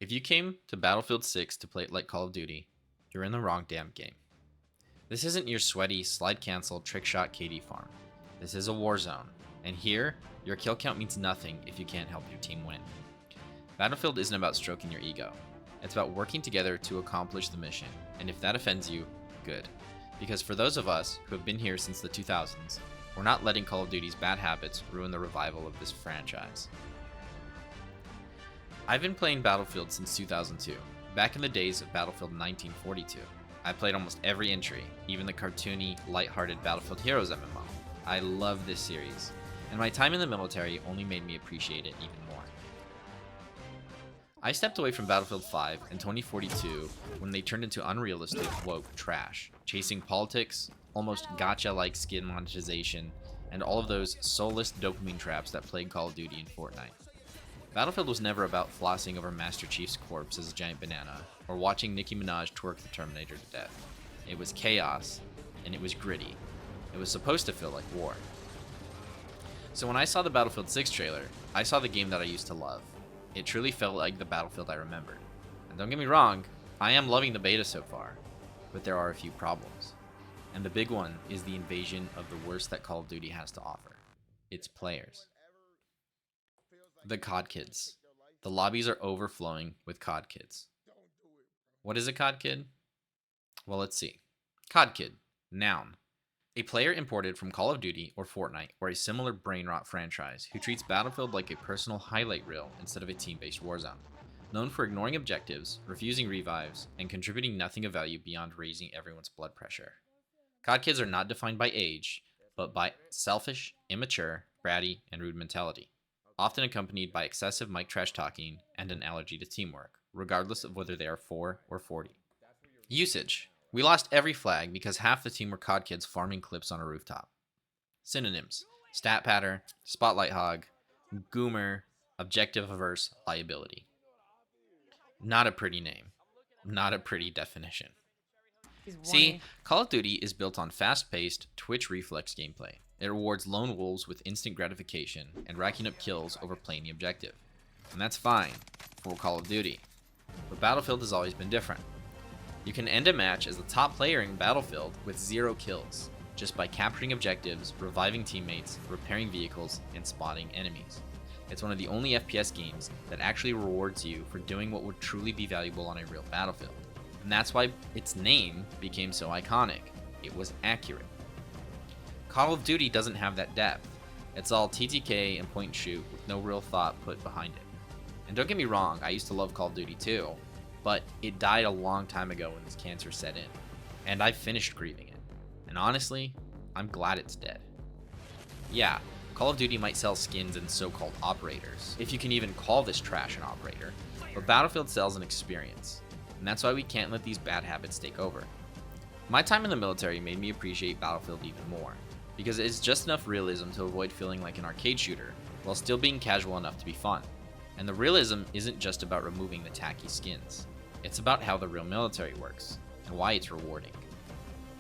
If you came to Battlefield 6 to play it like Call of Duty, you're in the wrong damn game. This isn't your sweaty, slide cancel, trickshot KD farm. This is a war zone, and here, your kill count means nothing if you can't help your team win. Battlefield isn't about stroking your ego. It's about working together to accomplish the mission, and if that offends you, good. Because for those of us who have been here since the 2000s, we're not letting Call of Duty's bad habits ruin the revival of this franchise. I've been playing Battlefield since 2002, back in the days of Battlefield 1942. I played almost every entry, even the cartoony, lighthearted Battlefield Heroes MMO. I love this series, and my time in the military only made me appreciate it even more. I stepped away from Battlefield 5 in 2042 when they turned into unrealistic, woke trash, chasing politics, almost gacha-like skin monetization, and all of those soulless dopamine traps that plague Call of Duty and Fortnite. Battlefield was never about flossing over Master Chief's corpse as a giant banana, or watching Nicki Minaj twerk the Terminator to death. It was chaos, and it was gritty. It was supposed to feel like war. So when I saw the Battlefield 6 trailer, I saw the game that I used to love. It truly felt like the Battlefield I remembered. And don't get me wrong, I am loving the beta so far, but there are a few problems. And the big one is the invasion of the worst that Call of Duty has to offer: its players. The CoD Kids. The lobbies are overflowing with CoD Kids. What is a CoD Kid? Well, let's see. CoD Kid. Noun. A player imported from Call of Duty or Fortnite or a similar brain rot franchise who treats Battlefield like a personal highlight reel instead of a team-based warzone. Known for ignoring objectives, refusing revives, and contributing nothing of value beyond raising everyone's blood pressure. CoD Kids are not defined by age, but by selfish, immature, bratty, and rude mentality, often accompanied by excessive mic trash talking and an allergy to teamwork, regardless of whether they are 4 or 40. Usage. We lost every flag because half the team were CoD Kids farming clips on a rooftop. Synonyms: stat patter, spotlight hog, goomer, objective averse, liability. Not a pretty name. Not a pretty definition. See, Call of Duty is built on fast-paced, twitch reflex gameplay. It rewards lone wolves with instant gratification and racking up kills over playing the objective. And that's fine for Call of Duty. But Battlefield has always been different. You can end a match as the top player in Battlefield with 0 kills, just by capturing objectives, reviving teammates, repairing vehicles, and spotting enemies. It's one of the only FPS games that actually rewards you for doing what would truly be valuable on a real battlefield. And that's why its name became so iconic. It was accurate. Call of Duty doesn't have that depth. It's all TTK and point and shoot with no real thought put behind it. And don't get me wrong, I used to love Call of Duty too, but it died a long time ago when this cancer set in, and I've finished grieving it. And honestly, I'm glad it's dead. Yeah, Call of Duty might sell skins and so-called operators, if you can even call this trash an operator, but Battlefield sells an experience, and that's why we can't let these bad habits take over. My time in the military made me appreciate Battlefield even more, because it's just enough realism to avoid feeling like an arcade shooter, while still being casual enough to be fun. And the realism isn't just about removing the tacky skins. It's about how the real military works, and why it's rewarding.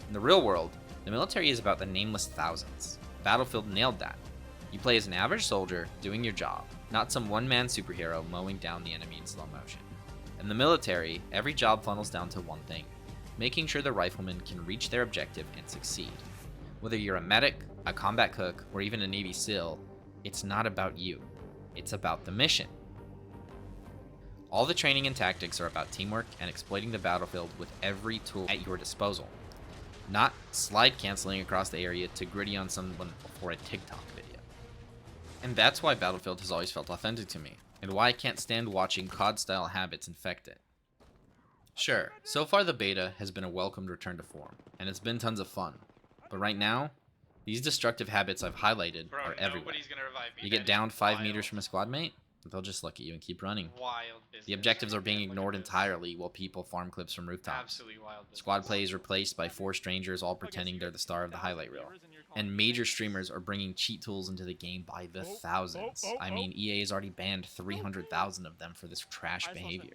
In the real world, the military is about the nameless thousands. Battlefield nailed that. You play as an average soldier doing your job, not some one-man superhero mowing down the enemy in slow motion. In the military, every job funnels down to one thing: making sure the riflemen can reach their objective and succeed. Whether you're a medic, a combat cook, or even a Navy SEAL, it's not about you. It's about the mission. All the training and tactics are about teamwork and exploiting the battlefield with every tool at your disposal, not slide canceling across the area to gritty on someone for a TikTok video. And that's why Battlefield has always felt authentic to me, and why I can't stand watching COD-style habits infect it. Sure, so far the beta has been a welcomed return to form, and it's been tons of fun, but right now, these destructive habits I've highlighted are everywhere. You get downed 5 meters from a squad mate, they'll just look at you and keep running. Wild business. The objectives are being ignored entirely while people farm clips from rooftops. Absolutely wild business. Squad play is replaced by 4 strangers all pretending they're the star of the highlight reel. And major streamers are bringing cheat tools into the game by the thousands. I mean, EA has already banned 300,000 of them for this trash behavior.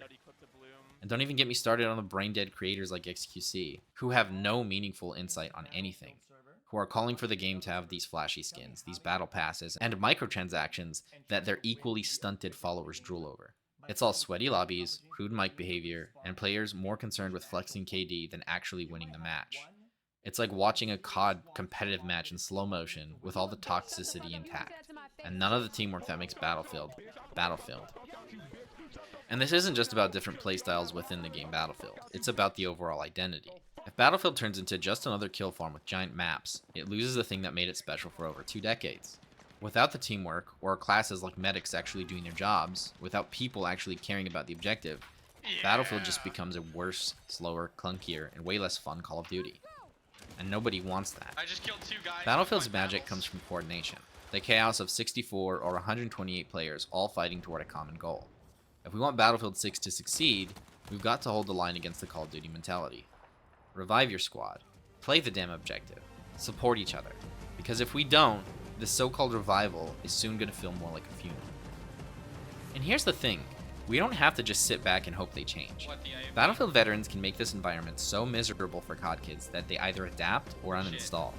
And don't even get me started on the brain-dead creators like XQC, who have no meaningful insight on anything, who are calling for the game to have these flashy skins, these battle passes, and microtransactions that their equally stunted followers drool over. It's all sweaty lobbies, rude mic behavior, and players more concerned with flexing KD than actually winning the match. It's like watching a CoD competitive match in slow motion with all the toxicity intact, and none of the teamwork that makes Battlefield, Battlefield. And this isn't just about different playstyles within the game Battlefield, it's about the overall identity. If Battlefield turns into just another kill farm with giant maps, it loses the thing that made it special for over 2 decades. Without the teamwork, or classes like medics actually doing their jobs, without people actually caring about the objective, Battlefield just becomes a worse, slower, clunkier, and way less fun Call of Duty. And nobody wants that. I just killed 2 guys. Battlefield's magic comes from coordination, the chaos of 64 or 128 players all fighting toward a common goal. If we want Battlefield 6 to succeed, we've got to hold the line against the Call of Duty mentality. Revive your squad, play the damn objective, support each other, because if we don't, the so-called revival is soon going to feel more like a funeral. And here's the thing, we don't have to just sit back and hope they change. Battlefield veterans can make this environment so miserable for CoD kids that they either adapt or uninstall.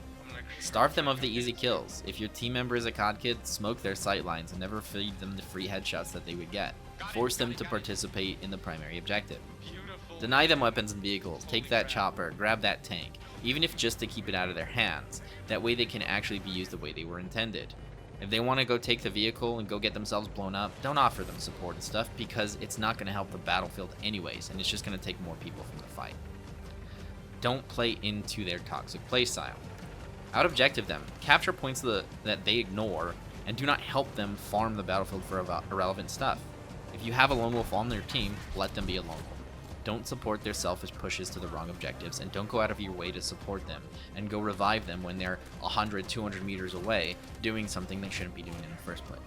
Starve them of the easy kills. If your team member is a CoD kid, smoke their sightlines and never feed them the free headshots that they would get. Force them to participate in the primary objective. Deny them weapons and vehicles, take that chopper, grab that tank, even if just to keep it out of their hands. That way they can actually be used the way they were intended. If they want to go take the vehicle and go get themselves blown up, don't offer them support and stuff because it's not going to help the Battlefield anyways, and it's just going to take more people from the fight. Don't play into their toxic playstyle. Out-objective them, capture points that they ignore, and do not help them farm the Battlefield for irrelevant stuff. If you have a lone wolf on their team, let them be a lone wolf. Don't support their selfish pushes to the wrong objectives, and don't go out of your way to support them and go revive them when they're 100, 200 meters away doing something they shouldn't be doing in the first place.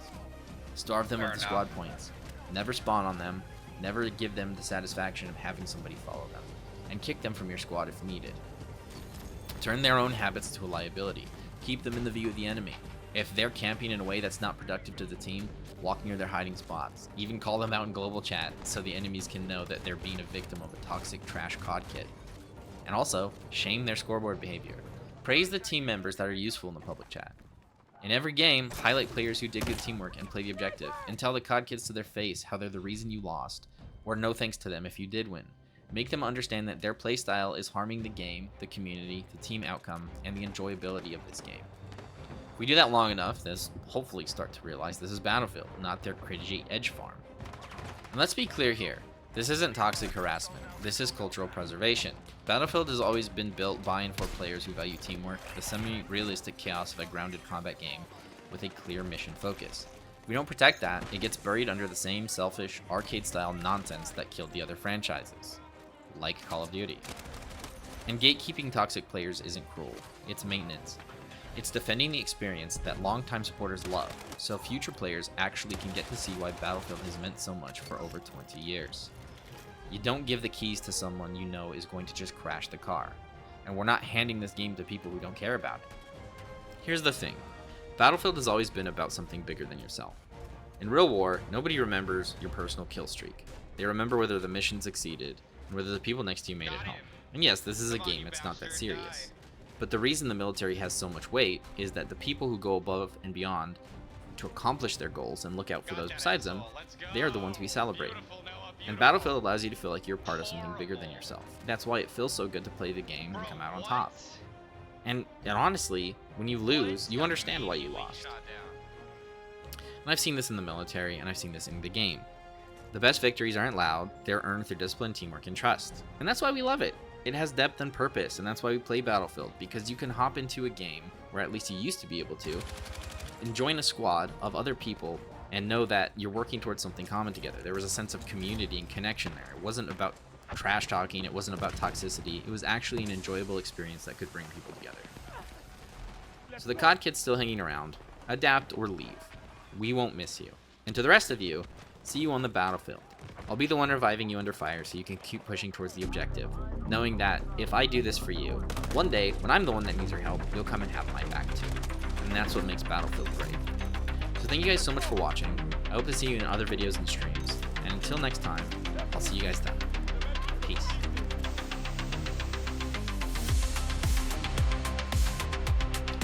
Starve them of the squad points. Never spawn on them. Never give them the satisfaction of having somebody follow them. And kick them from your squad if needed. Turn their own habits to a liability. Keep them in the view of the enemy. If they're camping in a way that's not productive to the team, walk near their hiding spots. Even call them out in global chat so the enemies can know that they're being a victim of a toxic trash CoD kid. And also, shame their scoreboard behavior. Praise the team members that are useful in the public chat. In every game, highlight players who did good teamwork and play the objective, and tell the CoD kids to their face how they're the reason you lost, or no thanks to them if you did win. Make them understand that their playstyle is harming the game, the community, the team outcome, and the enjoyability of this game. If we do that long enough, they'll hopefully start to realize this is Battlefield, not their cringy edge farm. And let's be clear here, this isn't toxic harassment, this is cultural preservation. Battlefield has always been built by and for players who value teamwork, the semi-realistic chaos of a grounded combat game with a clear mission focus. If we don't protect that, it gets buried under the same selfish, arcade-style nonsense that killed the other franchises, like Call of Duty. And gatekeeping toxic players isn't cruel, it's maintenance. It's defending the experience that longtime supporters love, so future players actually can get to see why Battlefield has meant so much for over 20 years. You don't give the keys to someone you know is going to just crash the car, and we're not handing this game to people who don't care about it. Here's the thing, Battlefield has always been about something bigger than yourself. In real war, nobody remembers your personal kill streak. They remember whether the mission succeeded, and whether the people next to you made it home. And yes, this is a game, it's not that serious. But the reason the military has so much weight is that the people who go above and beyond to accomplish their goals and look out for those besides them, they are the ones we celebrate. And Battlefield allows you to feel like you're part of something bigger than yourself. That's why it feels so good to play the game and come out on top. And honestly, when you lose, you understand why you lost. And I've seen this in the military, and I've seen this in the game. The best victories aren't loud, they're earned through discipline, teamwork, and trust. And that's why we love it. It has depth and purpose, and that's why we play Battlefield, because you can hop into a game, or at least you used to be able to, and join a squad of other people and know that you're working towards something common together. There was a sense of community and connection there. It wasn't about trash talking, it wasn't about toxicity, it was actually an enjoyable experience that could bring people together. So the CoD kids still hanging around, adapt or leave. We won't miss you. And to the rest of you, see you on the Battlefield. I'll be the one reviving you under fire so you can keep pushing towards the objective, knowing that if I do this for you, one day, when I'm the one that needs your help, you'll come and have my back too. And that's what makes Battlefield great. So thank you guys so much for watching. I hope to see you in other videos and streams. And until next time, I'll see you guys then. Peace.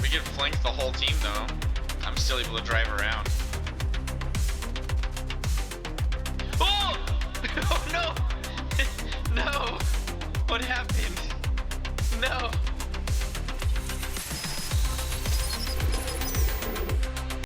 We can flank the whole team though. I'm still able to drive around. Oh! What happened? No.